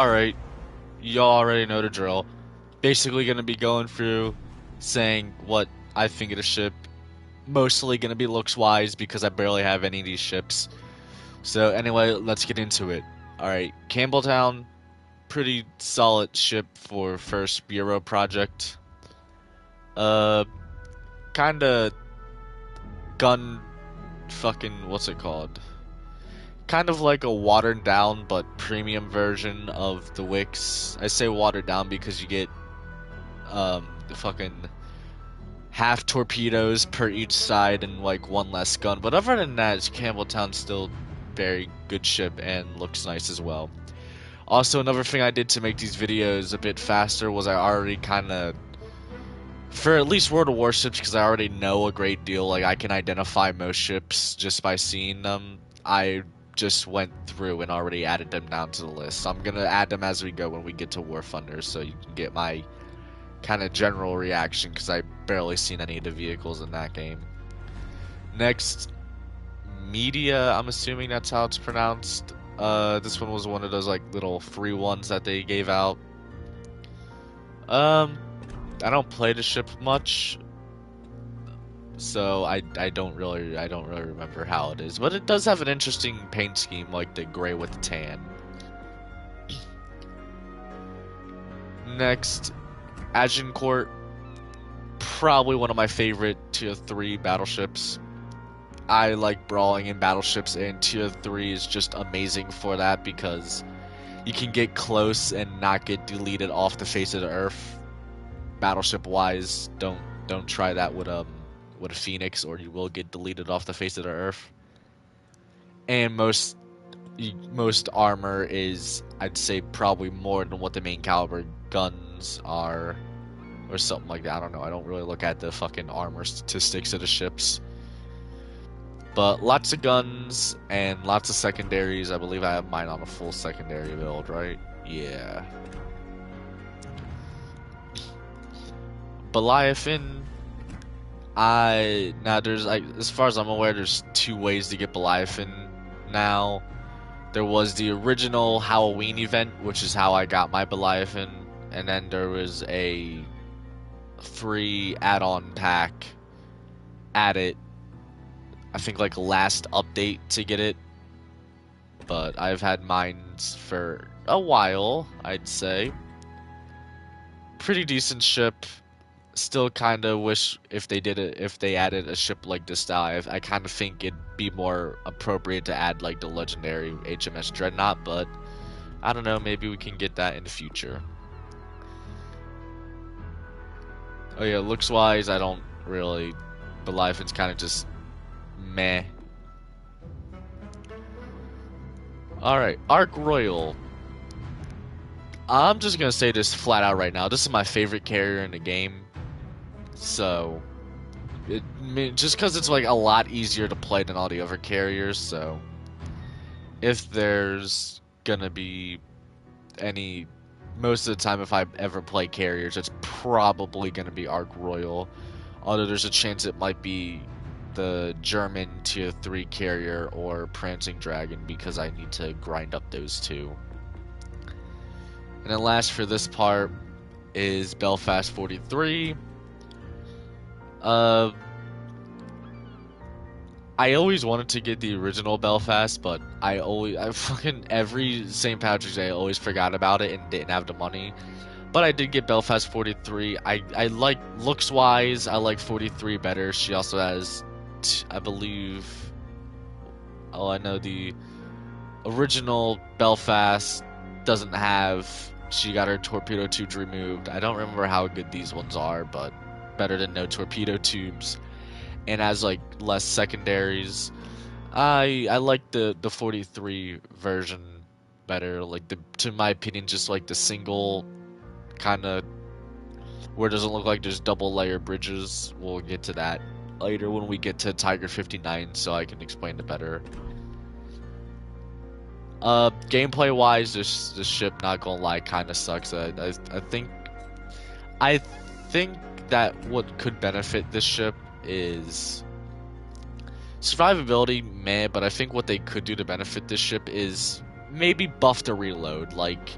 Alright, you already know the drill. Basically gonna be going through saying what I think of the ship. Mostly gonna be looks wise because I barely have any of these ships. So anyway, let's get into it. Alright, Campbelltown, pretty solid ship for first Bureau project. Uh, kinda gun fucking, what's it called? Kind of like a watered down but premium version of the Wix. I say watered down because you get the fucking half torpedoes per each side and like one less gun. But other than that, Campbelltown's still very good ship and looks nice as well. Also, another thing I did to make these videos a bit faster was I already kind of, for at least World of Warships, because I already know a great deal, like I can identify most ships just by seeing them. I just went through and already added them down to the list. So I'm gonna add them as we go when we get to War Thunder, so you can get my kind of general reaction because I barely seen any of the vehicles in that game. Next, Media, I'm assuming that's how it's pronounced. This one was one of those like little free ones that they gave out. Um, I don't play the ship much, so I don't really remember how it is, but it does have an interesting paint scheme, like the gray with the tan. Next, Agincourt, probably one of my favorite tier 3 battleships. I like brawling in battleships, and tier 3 is just amazing for that because you can get close and not get deleted off the face of the earth. Battleship wise, don't try that with a Phoenix, or you will get deleted off the face of the earth. And most armor is, I'd say, probably more than what the main caliber guns are, or something like that. I don't know. I don't really look at the fucking armor statistics of the ships. But lots of guns and lots of secondaries. I believe I have mine on a full secondary build, right? Yeah. Beliathan, now there's, like, as far as I'm aware, there's two ways to get Beliathan now. There was the original Halloween event, which is how I got my Beliathan, and then there was a free add-on pack added, I think, like last update to get it. But I've had mine for a while, I'd say. Pretty decent ship. Still kind of wish if they added a ship like this style. I kind of think it'd be more appropriate to add like the legendary HMS Dreadnought, but I don't know, maybe we can get that in the future. Oh yeah, looks wise, I don't really. Beliathan's kind of just meh. Alright, Ark Royal. I'm just gonna say this flat out right now. This is my favorite carrier in the game. So, just because it's like a lot easier to play than all the other carriers, so if there's gonna be any, most of the time if I ever play carriers, it's probably gonna be Ark Royal. Although there's a chance it might be the German tier 3 carrier or Prancing Dragon because I need to grind up those two. And then last for this part is Belfast 43. I always wanted to get the original Belfast, but I fucking every St. Patrick's Day I always forgot about it and didn't have the money. But I did get Belfast 43. I like, looks wise, I like 43 better. She also has, I believe, oh, I know the original Belfast doesn't have, she got her torpedo tubes removed. I don't remember how good these ones are, but better than no torpedo tubes. And as like less secondaries, I like the 43 version better. Like, to my opinion, just like the single kind of, where it doesn't look like there's double layer bridges. We'll get to that later when we get to Tiger 59, so I can explain it better. Gameplay wise, this ship, not gonna lie, kind of sucks. I think that what could benefit this ship is survivability, but I think what they could do to benefit this ship is maybe buff the reload. Like,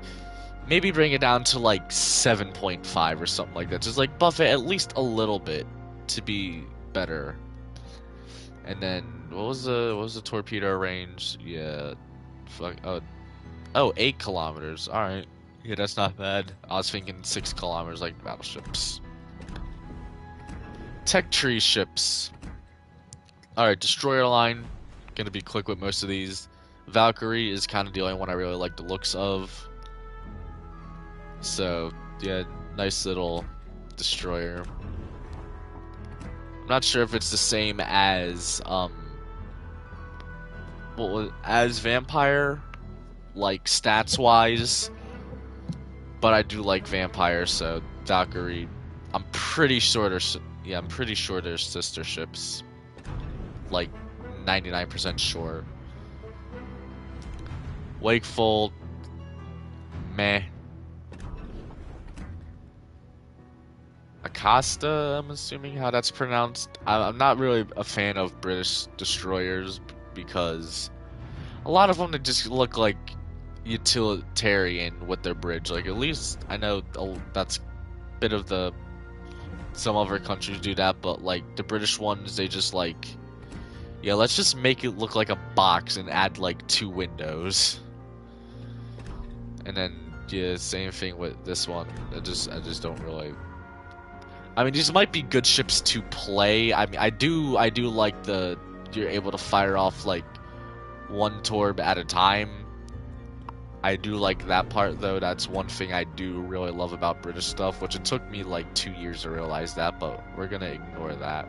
Maybe bring it down to like 7.5 or something like that. Just like buff it at least a little bit to be better. And then what was the torpedo range? Yeah, fuck. Oh, 8 kilometers. All right. Yeah, that's not bad. I was thinking 6 kilometers like battleships. Tech tree ships. All right, destroyer line. Gonna be quick with most of these. Valkyrie is kind of the only one I really like the looks of. So yeah, nice little destroyer. I'm not sure if it's the same as as Vampire, like stats wise, but I do like Vampire, so Valkyrie. I'm pretty sure they're sister ships. Like 99% sure. Wakefold, meh. Acosta, I'm assuming how that's pronounced. I'm not really a fan of British destroyers because a lot of them they just look like utilitarian with their bridge. Like at least I know that's a bit of the some other countries do that, but like the British ones, they just like, yeah, let's just make it look like a box and add like 2 windows. And then yeah, same thing with this one. I just don't really. I mean, these might be good ships to play. I mean, I do like you're able to fire off like 1 torb at a time. I do like that part though. That's one thing I do really love about British stuff, which it took me like 2 years to realize that, but we're gonna ignore that.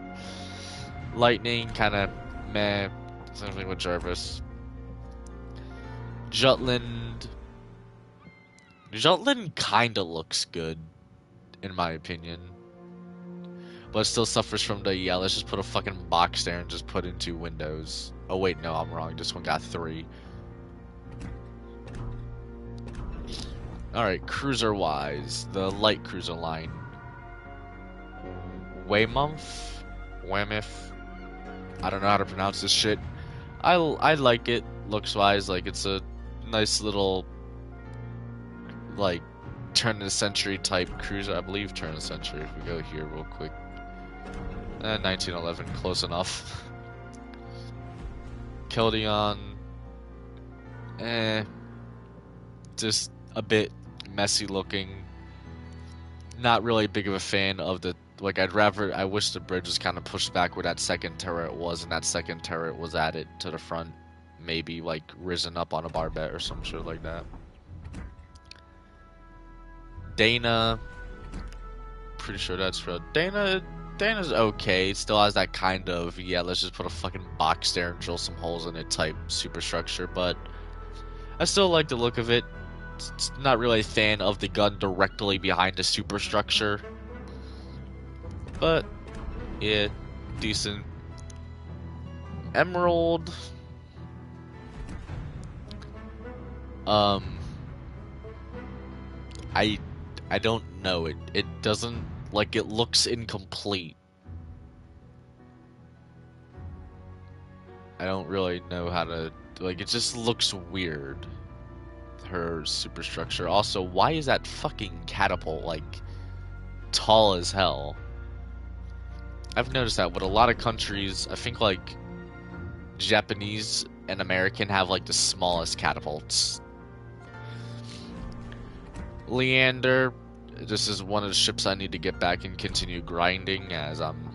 Lightning, kind of meh. Same thing with Jarvis. Jutland. Jutland kind of looks good, in my opinion. But it still suffers from the, yeah, let's just put a fucking box there and just put in 2 windows. Oh wait, no, I'm wrong. This one got 3. Alright, cruiser-wise, the light cruiser line. Weymouth? I don't know how to pronounce this shit. I like it, looks-wise. Like, it's a nice little, like, turn-of-the-century type cruiser. I believe turn-of-the-century, if we go here real quick. 1911, close enough. Keldion. Just a bit messy looking. Not really big of a fan of the, like, I wish the bridge was kind of pushed back where that second turret was, and that second turret was added to the front. Maybe, like, risen up on a barbette or some shit like that. Dana. Pretty sure that's real. Dana's okay. It still has that kind of, yeah, let's just put a fucking box there and drill some holes in it type superstructure, but I still like the look of it. It's not really a fan of the gun directly behind the superstructure, but yeah, decent. Emerald. I don't know. It doesn't, like, it looks incomplete. I don't really know how to, like, it just looks weird. Her superstructure. Also, why is that fucking catapult, like, tall as hell? I've noticed that with a lot of countries, I think, like, Japanese and American have, like, the smallest catapults. Leander. This is one of the ships I need to get back and continue grinding, as I'm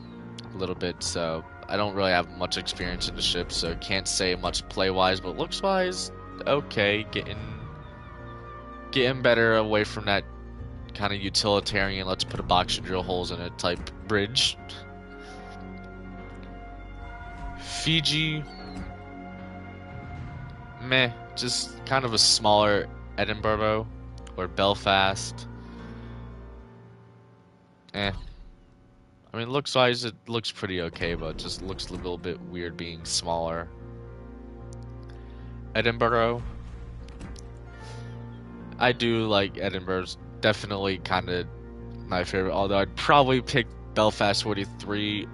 a little bit, so I don't really have much experience in the ship, so can't say much play-wise, but looks-wise, okay, getting better away from that kind of utilitarian, let's put a box and drill holes in it type bridge. Fiji, meh, just kind of a smaller Edinburgh or Belfast. I mean, looks-wise, it looks pretty okay, but it just looks a little bit weird being smaller. Edinburgh. I do like Edinburgh's definitely kind of my favorite, although I'd probably pick Belfast 43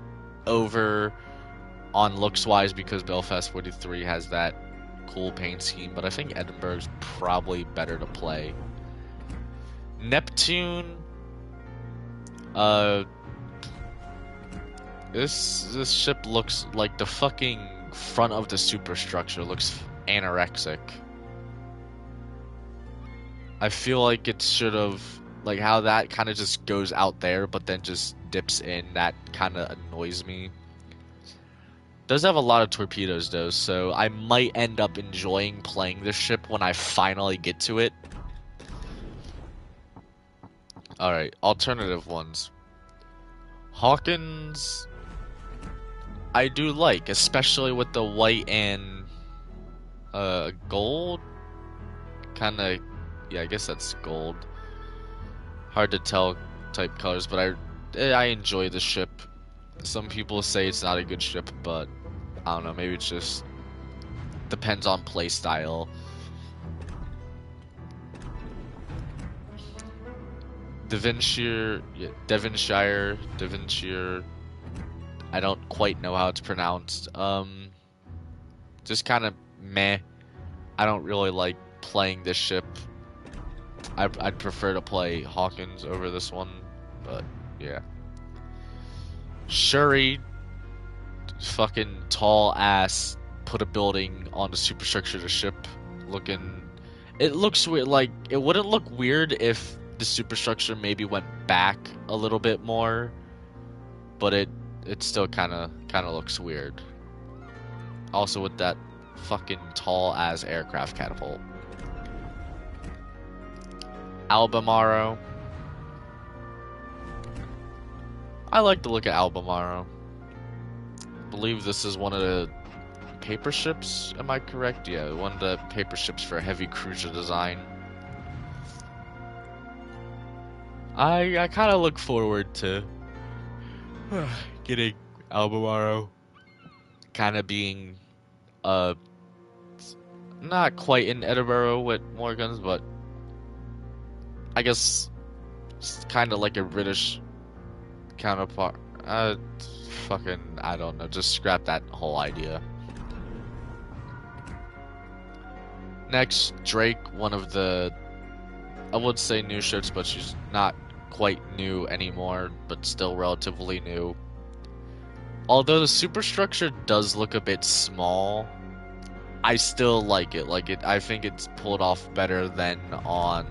over on looks-wise because Belfast 43 has that cool paint scheme, but I think Edinburgh's probably better to play. Neptune, uh, this ship looks like the fucking front of the superstructure looks anorexic. I feel like it should have, like how that kind of just goes out there, but then just dips in. That kind of annoys me. Does have a lot of torpedoes though, so I might end up enjoying playing this ship when I finally get to it. Alright, alternative ones. Hawkins, I do like, especially with the white and gold. Kind of, yeah, I guess that's gold. Hard to tell type colors, but I enjoy the ship. Some people say it's not a good ship, but I don't know, maybe it's just depends on play style. Devonshire, I don't quite know how it's pronounced. Just kind of meh. I don't really like playing this ship. I'd prefer to play Hawkins over this one, but yeah. Shuri, fucking tall ass, put a building on the superstructure of the ship, looking. It looks weird. Like it wouldn't look weird if the superstructure maybe went back a little bit more, but it still kind of looks weird. Also with that fucking tall ass aircraft catapult. Albemarle. I like the look of Albemarle. I believe this is one of the paper ships, am I correct? Yeah, one of the paper ships for heavy cruiser design. I kind of look forward to getting Albemarle kind of being not quite in Edinburgh with more guns, but I guess it's kind of like a British counterpart. Fucking, I don't know. Just scrap that whole idea. Next, Drake, one of the, I would say new ships, but she's not quite new anymore, but still relatively new. Although the superstructure does look a bit small, I still like it. I think it's pulled off better than on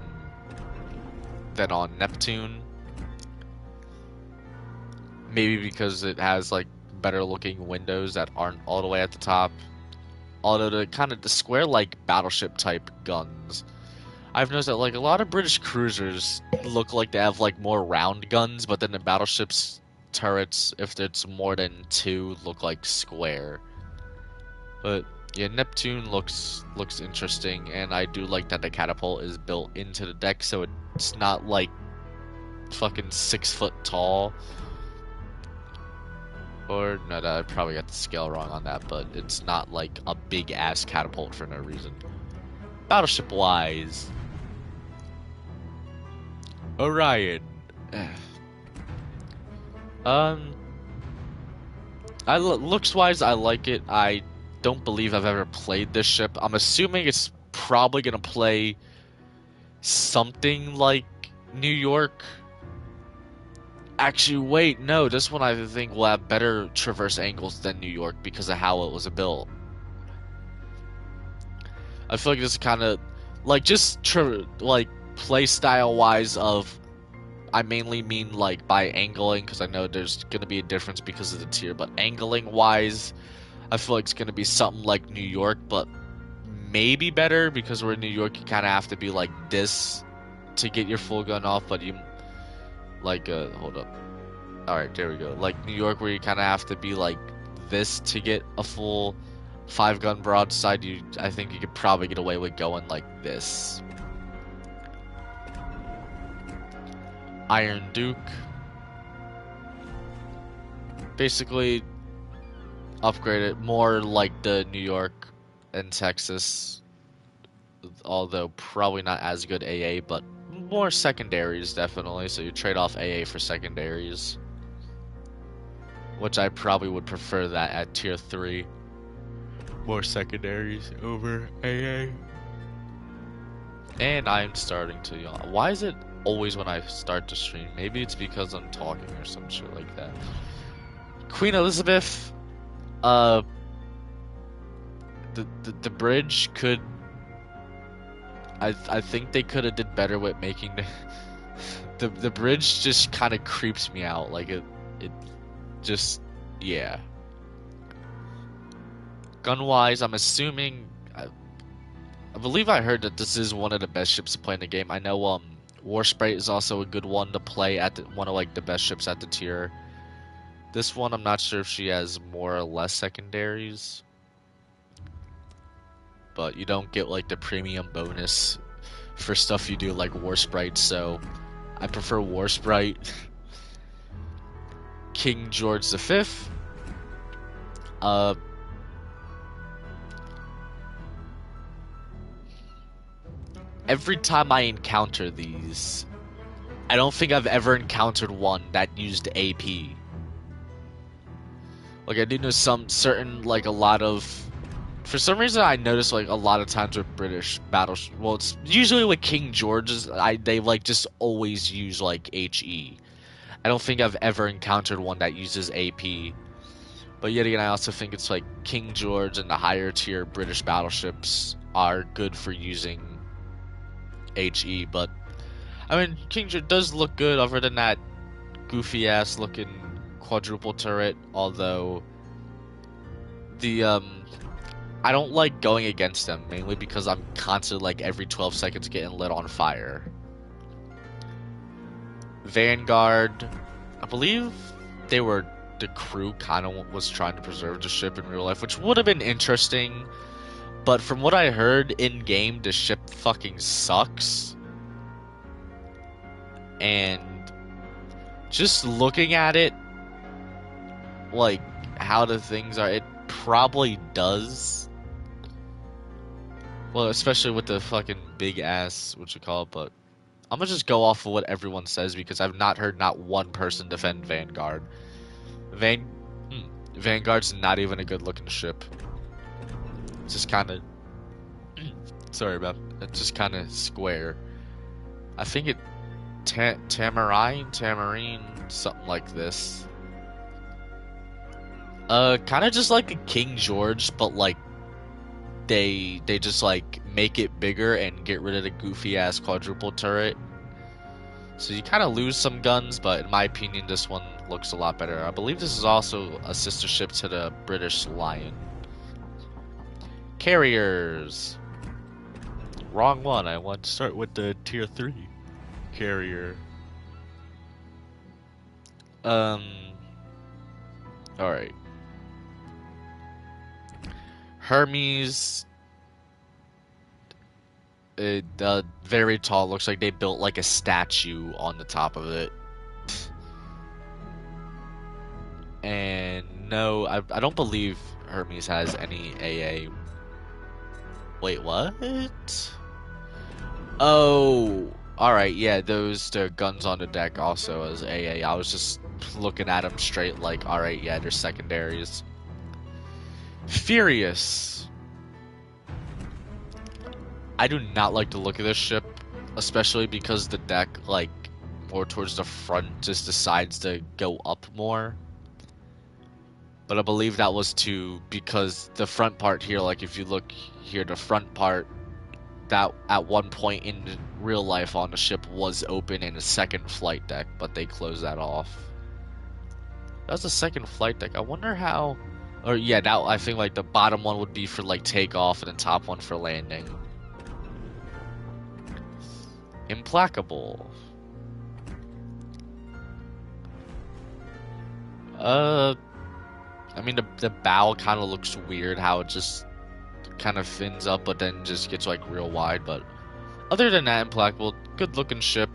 Neptune. Maybe because it has like better looking windows that aren't all the way at the top. Although the square like battleship type guns, I've noticed that like a lot of British cruisers look like they have like more round guns, but then the battleship's turrets, if it's more than two, look like square. But yeah, Neptune looks interesting, and I do like that the catapult is built into the deck, so it's not like fucking 6 foot tall. Or no, I probably got the scale wrong on that, but it's not like a big ass catapult for no reason. Battleship wise, Orion. Looks wise, I like it. I don't believe I've ever played this ship. I'm assuming it's probably gonna play something like New York. Actually, wait, no. This one I think will have better traverse angles than New York because of how it was built. I feel like this is kind of like just like play style wise of. I mainly mean like by angling, because I know there's gonna be a difference because of the tier. But angling wise, I feel like it's gonna be something like New York, but maybe better because we're in New York. You kind of have to be like this to get your full gun off, but you. Like, hold up. Alright, there we go. Like New York, where you kind of have to be like this to get a full 5-gun broadside. I think you could probably get away with going like this. Iron Duke. Basically, upgrade it more like the New York and Texas. Although probably not as good AA, but more secondaries, definitely. So you trade off AA for secondaries. Which I probably would prefer that at tier 3. More secondaries over AA. And I'm starting to yawn. Why is it always when I start to stream? Maybe it's because I'm talking or some shit like that. Queen Elizabeth, uh, the bridge could. I think they could have did better with making the bridge just kind of creeps me out. Like it just yeah. Gun wise, I'm assuming. I believe I heard that this is one of the best ships to play in the game. I know Warsprite is also a good one to play at one of like the best ships at the tier. This one I'm not sure if she has more or less secondaries, but you don't get like the premium bonus for stuff you do like Warsprite, so I prefer Warsprite. King George V. Uh every time I encounter these, I don't think I've ever encountered one that used AP. Like I do know some certain like a lot of for some reason I notice like a lot of times with British battles well it's usually with King George's they like just always use like HE. I don't think I've ever encountered one that uses AP. But yet again I also think it's like King George and the higher tier British battleships are good for using HE, but I mean King George does look good other than that goofy ass looking quadruple turret, although the I don't like going against them, mainly because I'm constantly, like, every 12 seconds getting lit on fire. Vanguard, I believe the crew kind of was trying to preserve the ship in real life, which would have been interesting, but from what I heard in-game, the ship fucking sucks. And just looking at it, like, how the things are, it probably does. Well, especially with the fucking big ass, what you call it, but I'm gonna just go off of what everyone says because I've not heard not one person defend Vanguard. Van Vanguard's not even a good looking ship. It's just kind of sorry about it's just kind of square. I think it Tamarine, something like this. Kind of just like a King George, but like they just like make it bigger and get rid of the goofy ass quadruple turret. So you kind of lose some guns, but in my opinion, this one looks a lot better. I believe this is also a sister ship to the British Lion. Carriers. Wrong one. I want to start with the tier 3 carrier. Alright. Hermes. Very tall. Looks like they built like a statue on the top of it. And no, I don't believe Hermes has any AA. Wait, what? Oh, alright, yeah, the guns on the deck also as AA. I was just looking at them straight like, alright, yeah, they're secondaries. Furious. I do not like the look of this ship, especially because the deck, like, more towards the front just decides to go up more. But I believe that was because the front part here, like if you look here, the front part, that at one point in real life on the ship was open in a second flight deck, but they closed that off. That's a second flight deck. I wonder how, or yeah, that I think like the bottom one would be for like takeoff and the top one for landing. Implacable. I mean the bow kind of looks weird how it just kind of fins up but then just gets like real wide, but other than that, Implacable, good looking ship.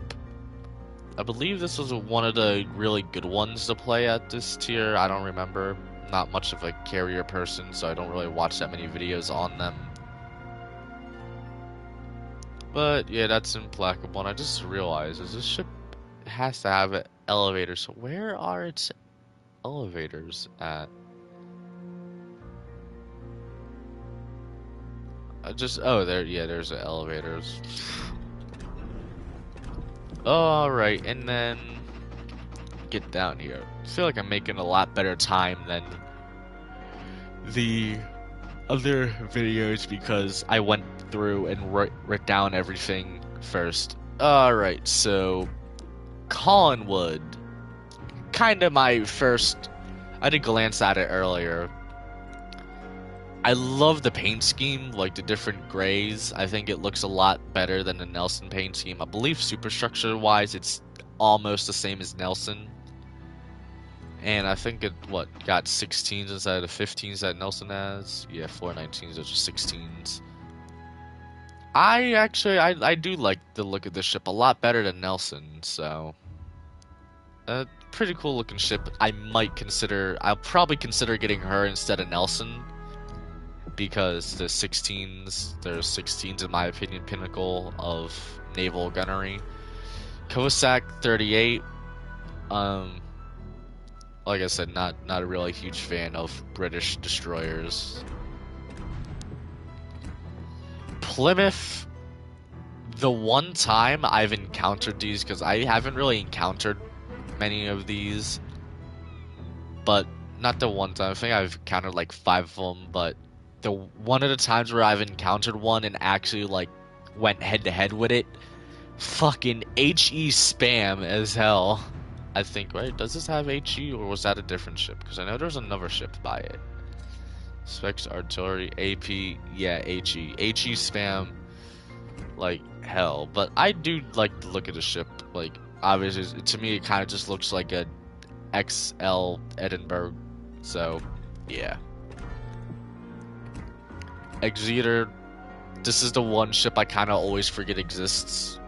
I believe this was one of the really good ones to play at this tier. I don't remember. Not much of a carrier person, so I don't really watch that many videos on them. But yeah, that's Implacable, and I just realized this ship has to have an elevator, so where are its elevators at? Oh, there's the elevators. Alright, and then get down here. I feel like I'm making a lot better time than the other videos because I went through and wrote down everything first. Alright, so Collinwood. Kinda my first. I did glance at it earlier. I love the paint scheme, like the different grays. I think it looks a lot better than the Nelson paint scheme. I believe superstructure wise it's almost the same as Nelson. And I think it got 16s instead of the 15s that Nelson has. Yeah, 419s, those are 16s. I do like the look of this ship a lot better than Nelson, so pretty cool looking ship. I'll probably consider getting her instead of Nelson because there's 16s in my opinion pinnacle of naval gunnery. Cossack 38. Like I said, not a really huge fan of British destroyers. Plymouth, the one time I've encountered these, because I haven't really encountered many of these, but not the one time. I think I've encountered like 5 of them, but the one of the times where I've encountered one and actually like went head to head with it, fucking HE spam as hell. I think, right? Does this have HE or was that a different ship? Because I know there's another ship by it. Specs, artillery, AP, yeah, HE. HE spam like hell. But I do like the look of the ship. Like, obviously, to me, it kind of just looks like a XL Edinburgh. So, yeah. Exeter. This is the one ship I kind of always forget exists.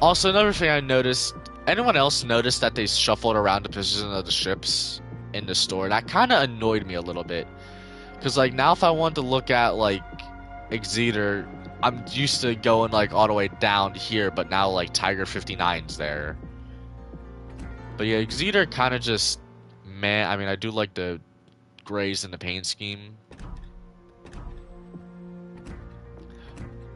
Also, another thing I noticed. Anyone else notice that they shuffled around the position of the ships in the store? That kind of annoyed me a little bit. Because, like, now if I want to look at, like, Exeter, I'm used to going, like, all the way down here, but now, like, Tiger 59's there. But, yeah, Exeter kind of just, man, I mean, I do like the grays and the paint scheme.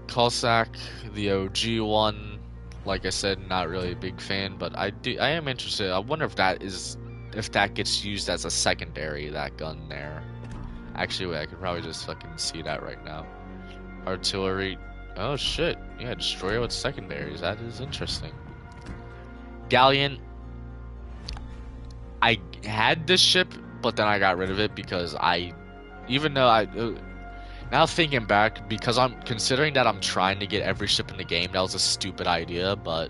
Cossack, the OG one. Like I said, not really a big fan, but I am interested. I wonder if that gets used as a secondary, that gun there. Actually, wait, I could probably just fucking see that right now. Artillery. Oh shit. Yeah, destroyer with secondaries. That is interesting. Galleon. I had this ship, but then I got rid of it because now thinking back, because I'm considering that I'm trying to get every ship in the game, that was a stupid idea, but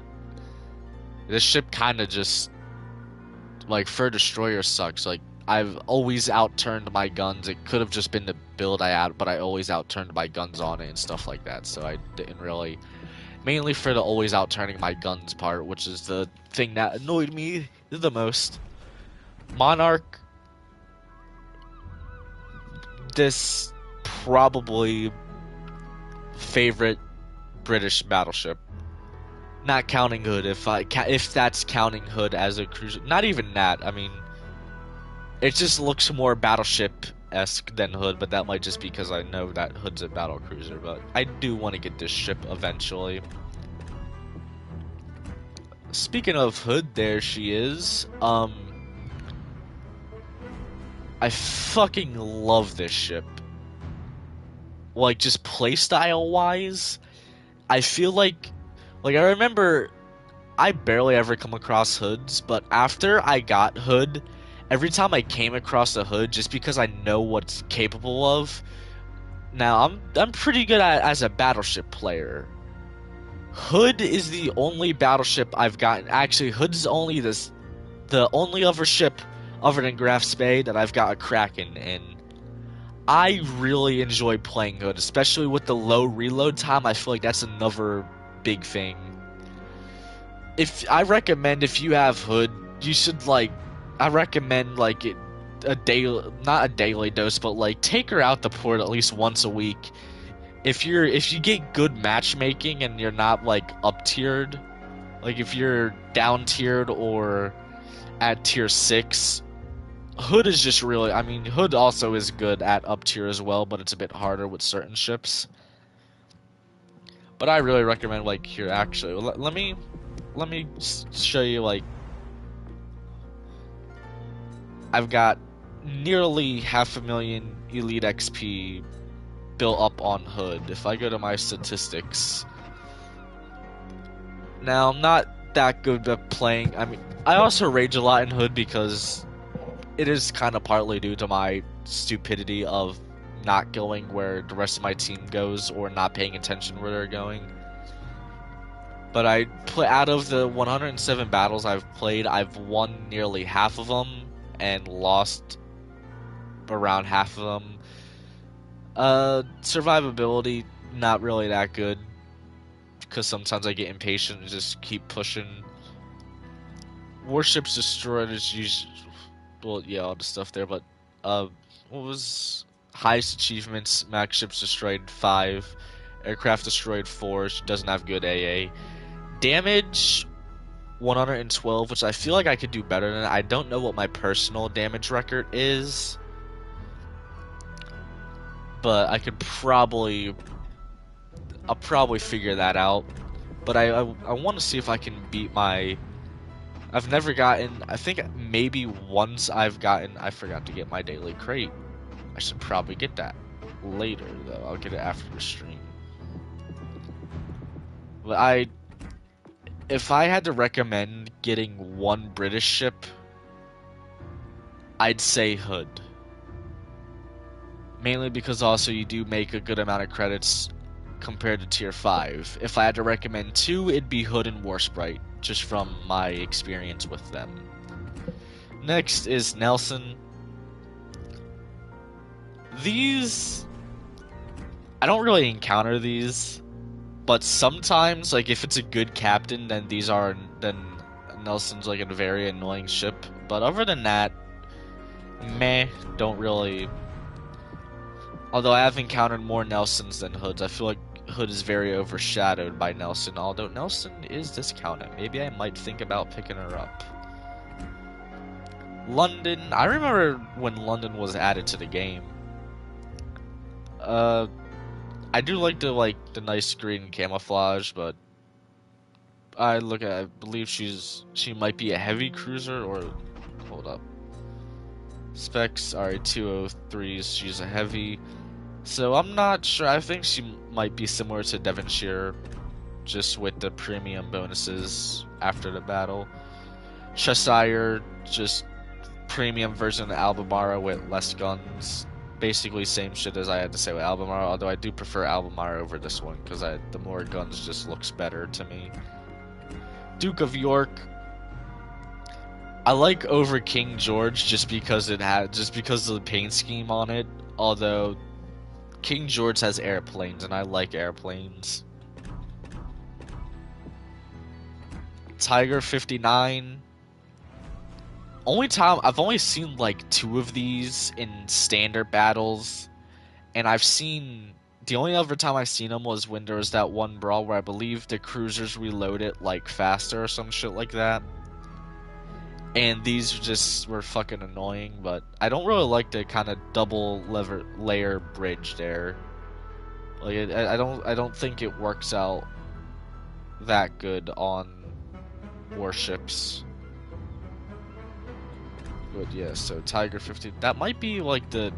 this ship kind of just, like, for destroyer sucks. Like, I've always outturned my guns. It could have just been the build I had, but I always outturned my guns on it and stuff like that, so I didn't really, mainly for the always outturning my guns part, which is the thing that annoyed me the most. Monarch, this probably favorite British battleship, not counting Hood. If that's counting Hood as a cruiser, not even that. I mean, it just looks more battleship-esque than Hood, but that might just be because I know that Hood's a battle cruiser. But I do want to get this ship eventually. Speaking of Hood, there she is. I fucking love this ship. Like, just playstyle wise, I feel like I remember I barely ever come across Hoods, but after I got Hood, every time I came across a Hood, just because I know what's capable of, now I'm pretty good as a battleship player. Hood is the only battleship I've gotten. Actually, Hood's only the only other ship other than Graf Spee that I've got a Kraken in. I really enjoy playing Hood, especially with the low reload time. I feel like that's another big thing. I recommend if you have Hood, you should I recommend not a daily dose, but take her out the port at least once a week. If you get good matchmaking and you're not up tiered, if you're down tiered or at tier 6, Hood is just really, I mean, Hood also is good at up tier as well, but it's a bit harder with certain ships. But I really recommend, like, here, actually, let me show you, like, I've got nearly 500,000 Elite XP built up on Hood. If I go to my statistics, now I'm not that good at playing. I mean, I also rage a lot in Hood because it is kind of partly due to my stupidity of not going where the rest of my team goes or not paying attention where they're going. But I play out of the 107 battles I've played, I've won nearly half of them and lost around half of them. Survivability, not really that good, because sometimes I get impatient and just keep pushing. Warships destroyed is usually, well, yeah, all the stuff there, but, what was highest achievements? Max ships destroyed 5, aircraft destroyed 4, she doesn't have good AA. Damage, 112, which I feel like I could do better than. I don't know what my personal damage record is, but I'll probably figure that out. But I want to see if I can beat my. I've never gotten. I think maybe once I've gotten. I forgot to get my daily crate. I should probably get that later though. I'll get it after the stream. But if I had to recommend getting one British ship, I'd say Hood. Mainly because also you do make a good amount of credits compared to tier 5. If I had to recommend 2, it'd be Hood and Warsprite, just from my experience with them. Next is Nelson. These, I don't really encounter these, but sometimes, like, if it's a good captain, then Nelson's like a very annoying ship. But other than that, meh, don't really. Although I have encountered more Nelsons than Hoods, I feel like Hood is very overshadowed by Nelson, although Nelson is discounted. Maybe I might think about picking her up. London, I remember when London was added to the game. I do like the nice green camouflage, but I believe she might be a heavy cruiser, or hold up. Specs are 203s, she's a heavy. So I'm not sure. I think she might be similar to Devonshire, just with the premium bonuses after the battle. Cheshire, just premium version of Albemarle with less guns. Basically same shit as I had to say with Albemarle, although I do prefer Albemarle over this one, because the more guns just looks better to me. Duke of York, I like over King George just because of the paint scheme on it, although King George has airplanes, and I like airplanes. Tiger 59. I've only seen like 2 of these in standard battles, and the only other time I've seen them was when there was that one brawl where I believe the cruisers reloaded like faster or some shit like that. And these just were fucking annoying, but I don't really like the kind of double layer bridge there. Like I don't think it works out that good on warships. But yeah, so Tiger 50, that might be like the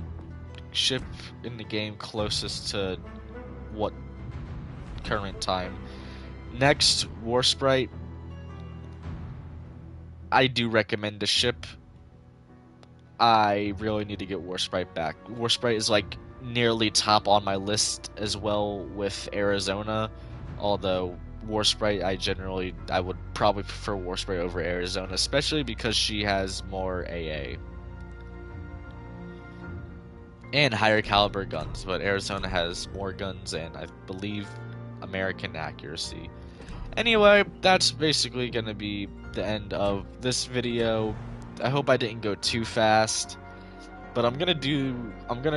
ship in the game closest to what current time. Next, Warsprite. I do recommend the ship. I really need to get Warsprite back. Warsprite is like nearly top on my list as well with Arizona, although Warsprite I would probably prefer Warsprite over Arizona, especially because she has more AA and higher caliber guns, but Arizona has more guns and I believe American accuracy. Anyway, that's basically gonna be the end of this video. I hope I didn't go too fast, but I'm gonna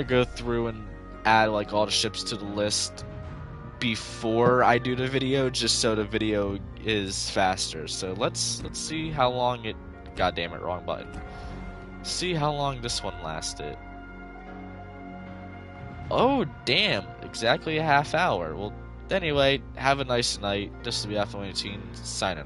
go through and add like all the ships to the list before I do the video, just so the video is faster. So let's see how long it. God damn it, wrong button. See how long this one lasted. Oh, damn. Exactly a half hour. Well, anyway, have a nice night. This is the F-18 signing